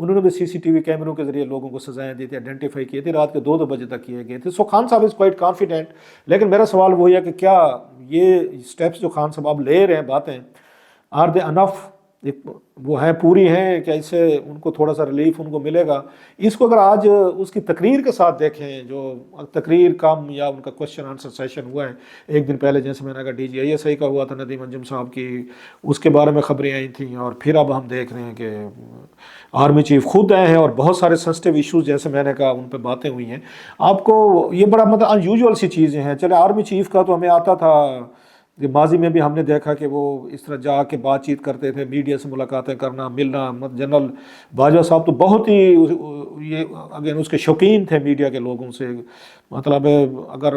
انہوں نے بھی CCTV کیمروں کے ذریعے لوگوں کو سزائیں دی تھی، آئیڈینٹیفائی کیے تھے، رات کے 2 بجے تک کیے گئے تھے. سو خان صاحب از کوائٹ کانفیڈنٹ. لیکن میرا سوال وہی ہے کہ کیا یہ اسٹیپس جو خان صاحب اب لے رہے ہیں باتیں آر دے انف، وہ ہیں پوری ہیں کہ اس سے ان کو تھوڑا سا ریلیف ان کو ملے گا؟ اس کو اگر آج اس کی تقریر کے ساتھ دیکھیں، جو تقریر کم یا ان کا کوشچن آنسر سیشن ہوا ہے ایک دن پہلے، جیسے میں نے کہا DGISI کا ہوا تھا ندیم انجم صاحب کی، اس کے بارے میں خبریں آئی تھیں، اور پھر اب ہم دیکھ رہے ہیں کہ آرمی چیف خود آئے ہیں اور بہت سارے سینسٹیو ایشوز جیسے میں نے کہا ان پہ باتیں ہوئی ہیں. آپ کو یہ بڑا مطلب انیوژول سی چیزیں ہیں. چلے آرمی چیف کا تو ہمیں آتا تھا کہ ماضی میں بھی ہم نے دیکھا کہ وہ اس طرح جا کے بات چیت کرتے تھے، میڈیا سے ملاقاتیں کرنا، ملنا. جنرل باجوہ صاحب تو بہت ہی یہ اگین اس کے شوقین تھے میڈیا کے لوگوں سے. مطلب اگر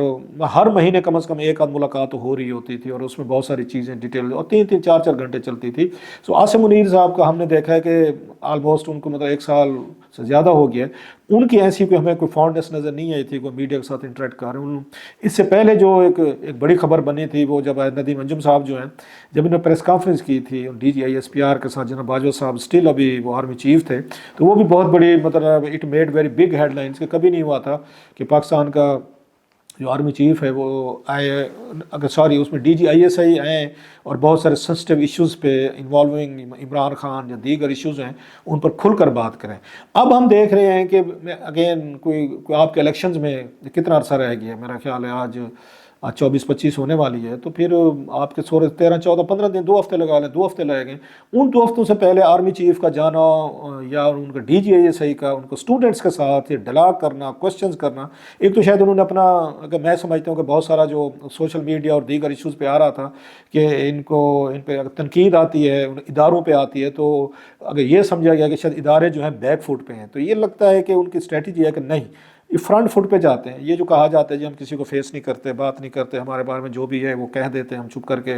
ہر مہینے کم از کم ایک آدھ ملاقات ہو رہی ہوتی تھی، اور اس میں بہت ساری چیزیں ڈیٹیل، اور 3 4 گھنٹے چلتی تھی. سو عاصم منیر صاحب کا ہم نے دیکھا ہے کہ آلموسٹ ان کو مطلب 1 سال سے زیادہ ہو گیا ہے. ان کی ایسی کوئی ہمیں کوئی فونڈنس نظر نہیں آئی تھی کوئی میڈیا کے ساتھ انٹریکٹ کر رہے ہیں. اس سے پہلے جو ایک بڑی خبر بنی تھی وہ جب ندیم انجم صاحب جو ہیں جب انہوں نے پریس کانفرنس کی تھی DGISPR کے ساتھ، جناب باجوہ صاحب اسٹل ابھی وہ آرمی چیف تھے، تو وہ بھی بہت بڑی مطلب اٹ میڈ ویری بگ ہیڈ لائنس کہ کبھی نہیں ہوا تھا کہ پاکستان کا جو آرمی چیف ہے وہ آئے، اگر سوری اس میں DGISI آئیں اور بہت سارے سینسٹیو ایشوز پہ انوالونگ عمران خان یا دیگر ایشوز ہیں ان پر کھل کر بات کریں. اب ہم دیکھ رہے ہیں کہ اگین کوئی آپ کے الیکشنز میں کتنا عرصہ رہ گیا ہے، میرا خیال ہے آج 24-25 ہونے والی ہے، تو پھر آپ کے 13 14 15 دن، 2 ہفتے لگا لیں، 2 ہفتے لگے گئے. ان 2 ہفتوں سے پہلے آرمی چیف کا جانا یا ان کا DGISI کا ان کو اسٹوڈنٹس کے ساتھ یہ ڈلاگ کرنا، کوشچنز کرنا، ایک تو شاید انہوں نے اپنا، اگر میں سمجھتا ہوں کہ بہت سارا جو سوشل میڈیا اور دیگر ایشوز پہ آ رہا تھا کہ ان پہ اگر تنقید آتی ہے اداروں پہ آتی ہے تو اگر یہ سمجھا گیا کہ شاید ادارے جو ہیں بیک فٹ پہ ہیں، تو یہ لگتا ہے کہ ان کی اسٹریٹجی ہے کہ نہیں، یہ فرنٹ فٹ پہ جاتے ہیں. یہ جو کہا جاتا ہے جی ہم کسی کو فیس نہیں کرتے، بات نہیں کرتے، ہمارے بارے میں جو بھی ہے وہ کہہ دیتے ہیں، ہم چپ کر کے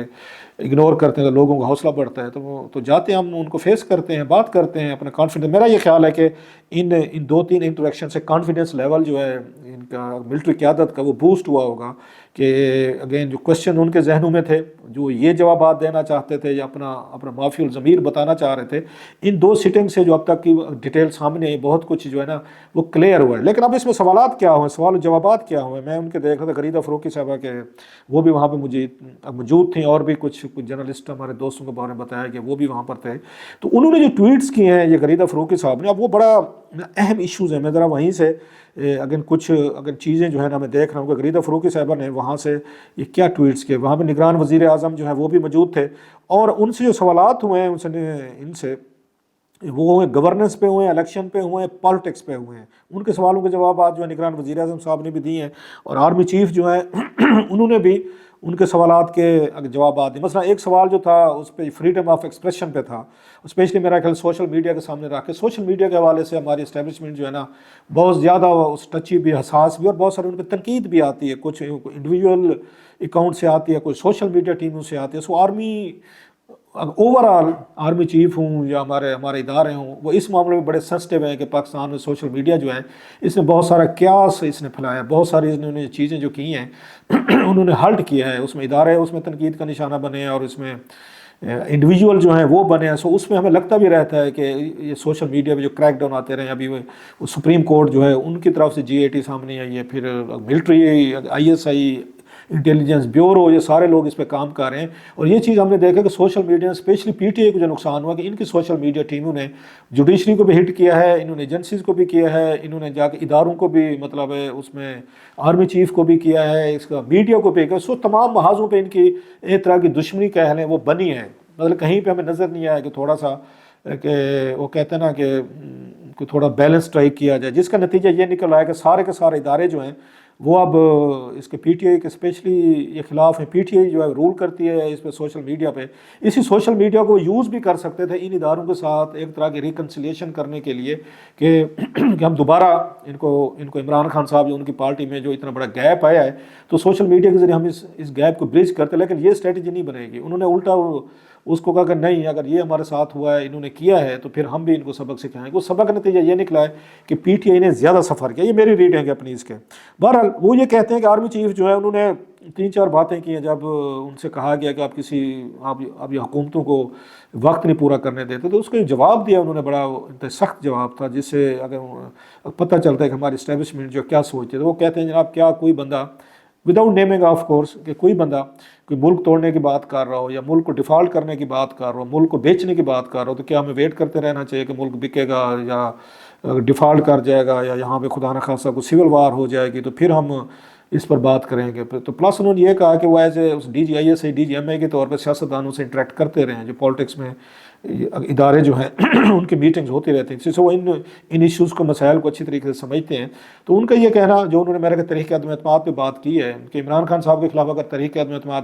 اگنور کرتے ہیں تو لوگوں کا حوصلہ بڑھتا ہے، تو جاتے ہیں ہم ان کو فیس کرتے ہیں، بات کرتے ہیں اپنا کانفیڈنس. میرا یہ خیال ہے کہ ان 2-3 انٹریکشن سے کانفیڈنس لیول جو ہے ان کا ملٹری قیادت کا وہ بوسٹ ہوا ہوگا کہ اگین جو کوشچن ان کے ذہنوں میں تھے، جو یہ جوابات دینا چاہتے تھے یا اپنا معافی الضمیر بتانا چاہ رہے تھے، ان 2 سٹنگ سے جو اب تک کی ڈیٹیل سامنے آئی بہت کچھ جو ہے نا وہ کلیئر ہوا ہے. لیکن اب اس میں سوالات کیا ہوئے، سوال و جوابات کیا ہوئے؟ میں ان کے دیکھ رہا تھا غریدہ فروکی صاحبہ کے، وہ بھی وہاں پہ مجھے موجود تھیں، اور بھی کچھ جرنلسٹ ہمارے دوستوں کے بارے میں بتایا کہ وہ بھی وہاں پر تھے. تو انہوں نے جو ٹویٹس کیے ہیں یہ غریدہ فروکی صاحب نے، اب وہ بڑا اہم ایشوز ہیں. میں ذرا وہیں سے اگر چیزیں جو ہے نا میں دیکھ رہا ہوں کہ غریدہ فروکی صاحبہ نے وہاں سے یہ کیا ٹویٹس کیے. وہاں پہ نگران وزیر اعظم جو ہے وہ بھی موجود تھے، اور ان سے جو سوالات ہوئے ہیں ان سے وہ ہوئے گورننس پہ ہوئے ہیں، الیکشن پہ ہوئے ہیں، پالیٹکس پہ ہوئے ہیں. ان کے سوالوں کے جوابات جو ہے نگران وزیر اعظم صاحب نے بھی دیے ہیں، اور آرمی چیف جو ہے انہوں نے بھی ان کے سوالات کے جوابات دیے. مثلا ایک سوال جو تھا اس پہ فریڈم آف ایکسپریشن پہ تھا، اسپیشلی میرا خیال سوشل میڈیا کے سامنے رکھ کے، سوشل میڈیا کے حوالے سے ہماری اسٹیبلشمنٹ جو ہے نا بہت زیادہ اس ٹچی بھی، حساس بھی، اور بہت سارے ان پہ تنقید بھی آتی ہے، کچھ انڈیویجول اکاؤنٹ سے آتی ہے، کوئی سوشل میڈیا ٹیموں سے آتی ہے. So army overall army chief ہوں یا ہمارے ادارے ہوں، وہ اس معاملے میں بڑے سینسٹیو ہیں کہ پاکستان میں سوشل میڈیا جو ہے اس نے بہت سارا کیاس اس نے پھیلایا، بہت ساری انہوں نے چیزیں جو کی ہیں انہوں نے ہلٹ کیا ہے. اس میں ادارے اس میں تنقید کا نشانہ بنے ہیں، اور اس میں انڈیویجول جو ہیں وہ بنے ہیں. سو اس میں ہمیں لگتا بھی رہتا ہے کہ یہ سوشل میڈیا پہ جو کریک ڈاؤن آتے رہے ہیں، ابھی وہ سپریم کورٹ جو ہے ان کی طرف سے GAT سامنے آئی ہے، پھر ملٹری ISI انٹیلیجنس بیورو، یہ سارے لوگ اس پہ کام کر رہے ہیں. اور یہ چیز ہم نے دیکھا کہ سوشل میڈیا اسپیشلی PTI کو جو نقصان ہوا کہ ان کی سوشل میڈیا ٹیموں نے جوڈیشری کو بھی ہٹ کیا ہے، انہوں نے ایجنسیز کو بھی کیا ہے، انہوں نے جا کے اداروں کو بھی مطلب اس میں آرمی چیف کو بھی کیا ہے، اس کا میڈیا کو بھی کیا. سو تمام محاذوں پہ ان کی ایک طرح کی دشمنی کہہ لیں وہ بنی ہے. مطلب کہیں پہ ہمیں نظر نہیں آیا کہ تھوڑا سا کہ وہ کہتے ہیں نا کہ تھوڑا بیلنس اسٹرائک کیا جائے، جس کا نتیجہ یہ نکل رہا ہے کہ سارے کے سارے ادارے جو ہیں وہ اب اس کے PTI کے اسپیشلی یہ خلاف ہیں. PTI جو ہے رول کرتی ہے اس پہ سوشل میڈیا پہ. اسی سوشل میڈیا کو یوز بھی کر سکتے تھے ان اداروں کے ساتھ ایک طرح کی ریکنسیلیشن کرنے کے لیے کہ ہم دوبارہ ان کو عمران خان صاحب جو ان کی پارٹی میں جو اتنا بڑا گیپ آیا ہے تو سوشل میڈیا کے ذریعے ہم اس گیپ کو برج کرتے. لیکن یہ اسٹریٹجی نہیں بنے گی. انہوں نے الٹا اس کو کہا کہ نہیں، اگر یہ ہمارے ساتھ ہوا ہے، انہوں نے کیا ہے، تو پھر ہم بھی ان کو سبق سکھائیں گے۔ وہ سبق کا نتیجہ یہ نکلا ہے کہ پی ٹی آئی نے زیادہ سفر کیا، یہ میری ریڈنگ ہے اپنی اس کے۔ بہرحال وہ یہ کہتے ہیں کہ آرمی چیف جو ہے انہوں نے 3-4 باتیں کی ہیں جب ان سے کہا گیا کہ آپ یہ حکومتوں کو وقت نہیں پورا کرنے دیتے، تو اس کا جواب دیا انہوں نے، بڑا سخت جواب تھا، جس سے اگر پتہ چلتا ہے کہ ہماری اسٹیبلشمنٹ جو کیا سوچتے تھے۔ وہ کہتے ہیں جناب کیا کوئی بندہ وداؤٹ نیمنگ آف کورس، کہ کوئی بندہ کوئی ملک توڑنے کی بات کر رہا ہو یا ملک کو ڈیفالٹ کرنے کی بات کر رہا ہو، ملک کو بیچنے کی بات کر رہا ہو، تو کیا ہمیں ویٹ کرتے رہنا چاہیے کہ ملک بکے گا یا ڈیفالٹ کر جائے گا یا یہاں پہ خدا نخواستہ کوئی سول وار ہو جائے گی تو پھر ہم اس پر بات کریں گے؟ تو پلس انہوں نے یہ کہا کہ وہ as A D G I S D G M A کے طور پہ سیاستدانوں سے انٹریکٹ کرتے رہے ہیں، جو پالیٹکس میں ادارے جو ہیں ان کی میٹنگز ہوتی رہتی ہیں، جس سے وہ ان ایشوز کو، مسائل کو اچھی طریقے سے سمجھتے ہیں۔ تو ان کا یہ کہنا، جو انہوں نے میرے تحریک عدم اعتماد پہ بات کی ہے کہ عمران خان صاحب کے خلاف اگر تحریک عدم اعتماد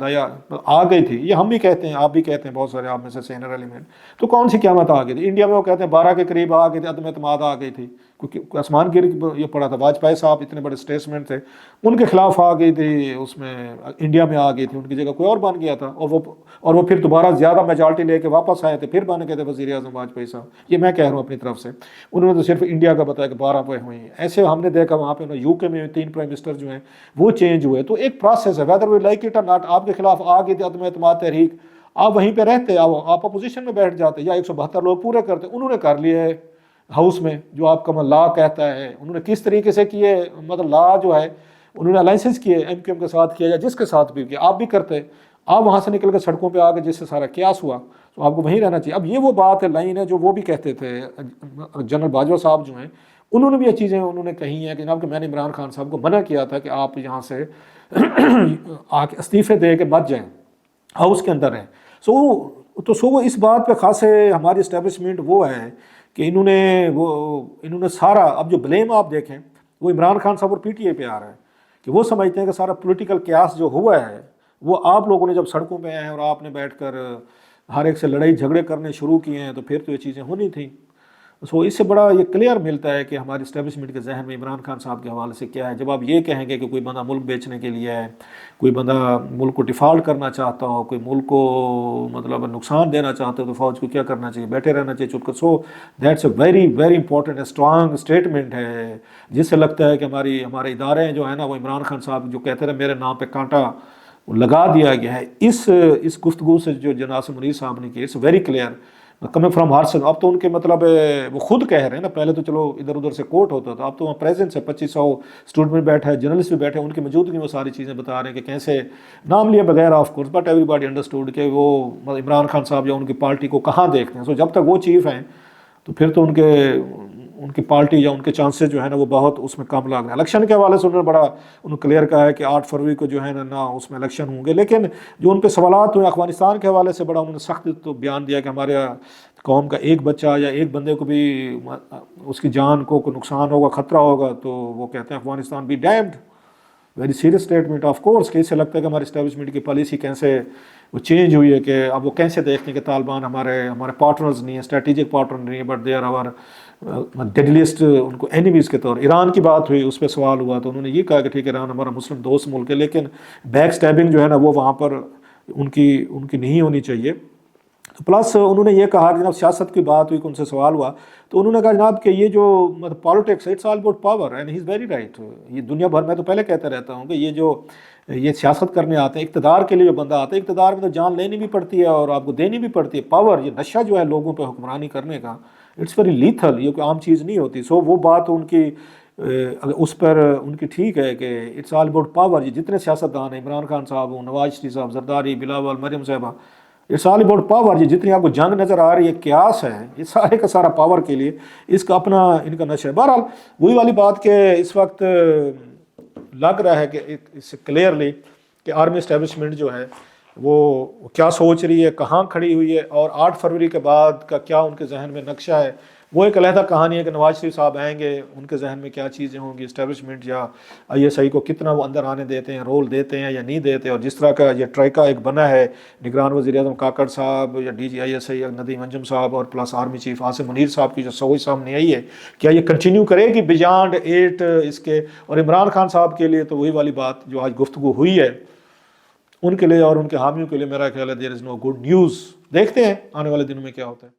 آ گئی تھی، یہ ہم بھی کہتے ہیں، آپ بھی کہتے ہیں، بہت سارے آپ میں سے سینئر ایلیمنٹ، تو کون سی قیامت آ گئی تھی؟ انڈیا میں وہ کہتے ہیں 12 کے قریب آ گئی تھی، عدم اعتماد آ گئی تھی، کیونکہ آسمان گر یہ پڑا تھا، واجپئی صاحب اتنے بڑے اسٹیٹسمین تھے، ان کے خلاف آ گئی تھی، اس میں انڈیا میں آ گئی تھی، ان کی جگہ کوئی اور بن گیا تھا، اور وہ پھر دوبارہ زیادہ میجارٹی لے کے واپس آئے تھے، پھر بن گئے تھے وزیر اعظم واجپئی صاحب۔ یہ میں کہہ رہا ہوں اپنی طرف سے، انہوں نے تو صرف انڈیا کا بتایا کہ 12 پہ ہوئی ہیں۔ ایسے ہم نے دیکھا وہاں پہ یو کے میں 3 پرائم منسٹر جو ہیں وہ چینج ہوئے، تو ایک پروسیس ہے، ویدر وی لائک اٹ اور ناٹ۔ آپ کے خلاف آ گئی تھی عدم اعتماد تحریک، آپ وہیں پہ رہتے، آپ اپوزیشن میں بیٹھ جاتے یا 172 لوگ پورے کرتے۔ انہوں نے کر لیے ہاؤس میں جو آپ کا لا کہتا ہے، انہوں نے کس طریقے سے کیے، مطلب لا جو ہے انہوں نے الائنسز کیے، ایم کیو ایم کے ساتھ کیا یا جس کے ساتھ بھی کیا، آپ بھی کرتے، آپ وہاں سے نکل کے سڑکوں پہ آ گئے، جس سے سارا قیاس ہوا، تو آپ کو وہیں رہنا چاہیے۔ اب یہ وہ بات ہے، لائن ہے جو وہ بھی کہتے تھے، جنرل باجوہ صاحب جو ہیں انہوں نے بھی یہ چیزیں انہوں نے کہی ہیں کہ جناب کہ میں نے عمران خان صاحب کو منع کیا تھا کہ آپ یہاں سے آ کے استعفے دے کے مت جائیں، ہاؤس کے اندر ہیں۔ سو وہ اس بات پہ خاصے ہماری اسٹیبلشمنٹ وہ ہے کہ انہوں نے سارا، اب جو بلیم آپ دیکھیں وہ عمران خان صاحب اور پی ٹی آئی پہ آ رہا ہے کہ وہ سمجھتے ہیں کہ سارا پولیٹیکل قیاس جو ہوا ہے وہ آپ لوگوں نے جب سڑکوں پہ آئے ہیں اور آپ نے بیٹھ کر ہر ایک سے لڑائی جھگڑے کرنے شروع کیے ہیں، تو پھر تو یہ چیزیں ہونی تھیں۔ اس سے بڑا یہ کلیئر ملتا ہے کہ ہماری اسٹیبلشمنٹ کے ذہن میں عمران خان صاحب کے حوالے سے کیا ہے۔ جب آپ یہ کہیں گے کہ کوئی بندہ ملک بیچنے کے لیے ہے، کوئی بندہ ملک کو ڈیفالٹ کرنا چاہتا ہو، کوئی ملک کو مطلب نقصان دینا چاہتا ہو، تو فوج کو کیا کرنا چاہیے؟ بیٹھے رہنا چاہیے، چپ کر۔ So that's a very very important strong statement ہے، جس سے لگتا ہے کہ ہمارے ادارے جو ہیں نا، وہ عمران خان صاحب جو کہتے رہے میرے نام پہ کانٹا لگا دیا گیا ہے۔ اس گفتگو سے جو جناب منیر صاحب نے کی، it's very clear coming from ہارسن۔ اب تو ان کے مطلب وہ خود کہہ رہے ہیں نا، پہلے تو چلو ادھر ادھر سے کوٹ ہوتا تھا، اب تو وہاں پریزنس ہے، 2500 اسٹوڈنٹ بھی بیٹھے ہیں، جرنلسٹ بھی بیٹھے ہیں، ان کی موجودگی میں وہ ساری چیزیں بتا رہے ہیں کہ کیسے، نام لیے بغیر of course, but every body understood کہ وہ عمران خان صاحب یا ان کی پارٹی کو کہاں دیکھتے ہیں۔ سو جب تک وہ چیف ہیں تو پھر تو ان کی پارٹی یا ان کے چانسز جو ہے نا وہ بہت اس میں کم لگ رہے ہیں۔ الیکشن کے حوالے سے انہوں نے کلیئر کہا ہے کہ 8 فروری کو جو ہے نا اس میں الیکشن ہوں گے، لیکن جو ان پہ سوالات ہوئے افغانستان کے حوالے سے بڑا انہوں نے سخت تو بیان دیا کہ ہمارے قوم کا ایک بچہ یا ایک بندے کو بھی اس کی جان کو کوئی نقصان ہوگا، خطرہ ہوگا، تو وہ کہتے ہیں Afghanistan be damned. Very serious statement of course, کہ اس سے لگتا ہے کہ ہماری اسٹیبلشمنٹ کی پالیسی کیسے وہ چینج ہوئی ہے، کہ اب وہ کیسے دیکھتے ہیں کہ طالبان ہمارے پارٹنرز نہیں ہیں، اسٹریٹجک پارٹنر نہیں ہیں، بٹ دے آر آور ڈیڈلیسٹ، ان کو اینیمیز کے طور۔ ایران کی بات ہوئی، اس پہ سوال ہوا تو انہوں نے یہ کہا کہ ٹھیک ہے ایران ہمارا مسلم دوست ملک ہے، لیکن بیک سٹیبنگ جو ہے نا وہ وہاں پر ان کی نہیں ہونی چاہیے۔ پلس انہوں نے یہ کہا کہ جناب سیاست کی بات ہوئی کہ ان سے سوال ہوا تو انہوں نے کہا جناب کہ یہ جو مطلب politics, its all about power and he is very right. یہ دنیا بھر میں تو پہلے کہتا رہتا ہوں کہ یہ سیاست کرنے آتے ہیں، اقتدار کے لیے جو بندہ آتا ہے، اقتدار میں تو جان لینی بھی پڑتی ہے اور آپ کو دینی بھی پڑتی ہے۔ پاور، یہ نشہ جو ہے لوگوں پہ حکمرانی کرنے کا، اٹس ویری لیتھل، یہ کوئی عام چیز نہیں ہوتی۔ سو وہ بات ان کی اس پر ان کی ٹھیک ہے کہ اٹس آل اباؤٹ پاور۔ یہ جتنے سیاستدان ہیں، عمران خان صاحب ہوں، نواز شریف صاحب، زرداری، بلاول، مریم صاحبہ، اٹس آل اباؤٹ پاور۔ یہ جتنی آپ کو جنگ نظر آ رہی ہے، قیاس ہے، یہ سارے کا سارا پاور کے لیے، اس کا اپنا ان کا نشہ ہے۔ بہرحال وہی والی بات کہ اس وقت لگ رہا ہے کہ اس سے کلیئرلی کہ آرمی اسٹیبلشمنٹ جو ہے وہ کیا سوچ رہی ہے، کہاں کھڑی ہوئی ہے، اور 8 فروری کے بعد کا کیا ان کے ذہن میں نقشہ ہے۔ وہ ایک علیحدہ کہانی ہے کہ نواز شریف صاحب آئیں گے، ان کے ذہن میں کیا چیزیں ہوں گی، اسٹیبلشمنٹ یا آئی ایس آئی کو کتنا وہ اندر آنے دیتے ہیں، رول دیتے ہیں یا نہیں دیتے۔ اور جس طرح کا یہ ٹرائکا ایک بنا ہے، نگران وزیر اعظم کاکڑ صاحب یا D G I S I یا ندیم انجم صاحب اور plus army chief Asim Munir صاحب کی جو سوچ سامنے آئی ہے، کیا یہ کنٹینیو کرے گی بیانڈ 8 اس کے؟ اور عمران خان صاحب کے لیے تو وہی والی بات جو آج گفتگو ہوئی ہے، ان کے لیے اور ان کے حامیوں کے لیے میرا خیال ہے دیر از نو گڈ نیوز دیکھتے ہیں آنے والے دنوں میں کیا ہوتا ہے۔